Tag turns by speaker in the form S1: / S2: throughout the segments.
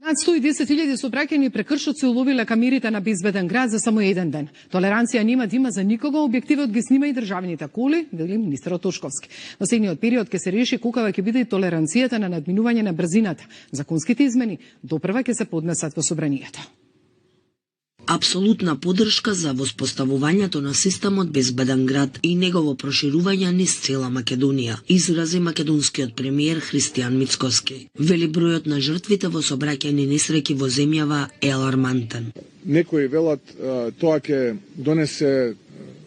S1: Над 110.000 сообраќајни прекршоци уловиле камерите на безбеден град за само еден ден. Толеранција нема да има за никого, објективот ги снима и државните коли, вели министерот Тошковски. Во следниот период ќе се реши колкава ќе биде и толеранцијата на надминување на брзината. Законските измени допрва ќе се поднесат во собранието.
S2: Апсолутна поддршка за воспоставувањето на системот безбеден град и негово проширување низ цела Македонија, изрази македонскиот премиер Христијан Мицкоски. Вели бројот на жртвите во сообраќајни несреќи во земјава е алармантен.
S3: Некои велат тоа ќе донесе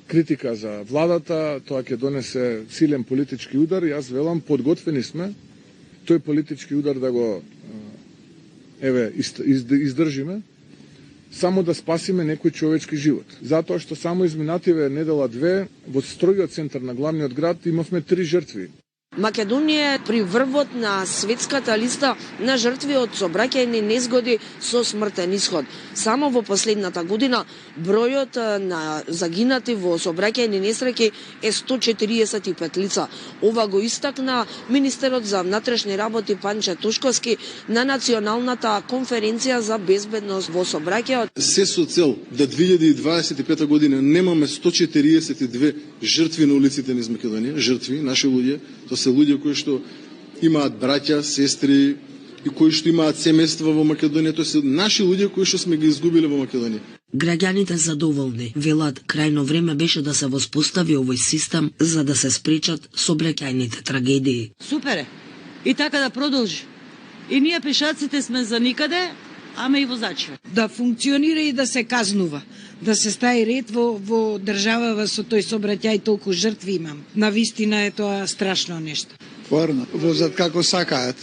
S3: критика за владата, тоа ќе донесе силен политички удар. Јас велам, подготвени сме тој политички удар да го издржиме, само да спасиме некој човечки живот. Затоа што само изминативе недела две во стројиот центар на главниот град имавме 3 жртви.
S4: Македонија е при врвот на светската листа на жртви од сообраќајни незгоди со смртен исход. Само во последната година бројот на загинати во сообраќајни несреќи е 145 лица. Ова го истакна министерот за внатрешни работи Панче Тошковски на националната конференција за безбедност во сообраќајот.
S5: Се со цел да 2025 година немаме 142 жртви на улиците низ Македонија, жртви, наши луѓе. Тоа се луѓе кои што имаат браќа, сестри и кои што имаат семејства во Македонија, тоа се наши луѓе кои што сме ги изгубиле во Македонија.
S2: Граѓаните задоволни, велат, крајно време беше да се воспостави овој систем за да се спречат сообраќајните трагедии.
S6: Супер е. И така да продолжи. И ние пешаците сме за никаде, ама и возачите.
S7: Да функционира и да се казнува. Да се стави ред во државава со тој сообраќај, толку жртви имам. Навистина е тоа страшно нешто.
S8: Порано, возат како сакаат,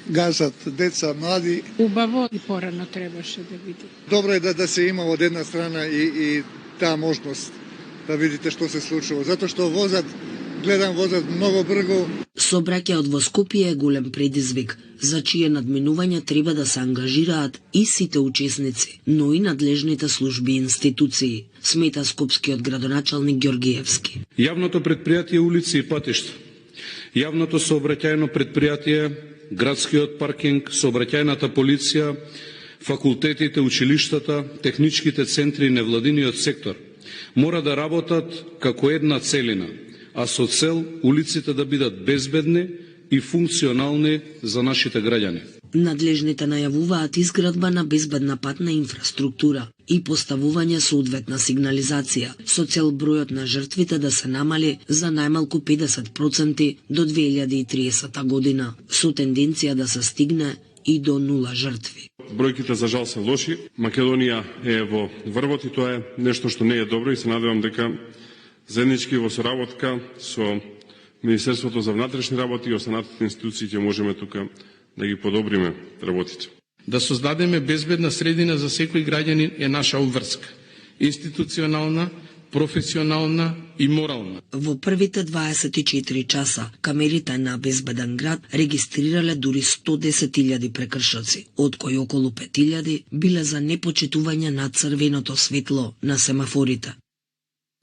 S8: газат деца, млади.
S9: Убаво и порано требаше да биде.
S8: Добро е да се има од една страна и таа можност да видите што се случува. Затоа што возат многу брзо.
S2: Сообраќајот во Скопје е голем предизвик, за чие надминување треба да се ангажираат и сите учесници, но и надлежните служби и институции, смета скопскиот градоначалник Ѓоргиевски.
S10: Јавното претпријатие улици и патишта, јавното сообраќајно претпријатие, градскиот паркинг, сообраќајната полиција, факултетите, училиштата, техничките центри и невладиниот сектор мора да работат како една целина, а со цел улиците да бидат безбедни и функционални за нашите граѓани.
S2: Надлежните најавуваат изградба на безбедна патна инфраструктура и поставување соодветна сигнализација, со цел бројот на жртвите да се намали за најмалку 50% до 2030 година, со тенденција да се стигне и до 0 жртви.
S11: Бројките за жал се лоши. Македонија е во врвот и тоа е нешто што не е добро и се надевам дека заеднички во соработка со Министерството за внатрешни работи и останатите институции ќе можеме тука да ги подобриме работите.
S12: Да создадеме безбедна средина за секој граѓанин е наша обврска. Институционална, професионална и морална.
S2: Во првите 24 часа камерите на безбеден град регистрирале дури 110.000 прекршоци, од кои околу 5.000 биле за непочитување на црвеното светло на семафорите.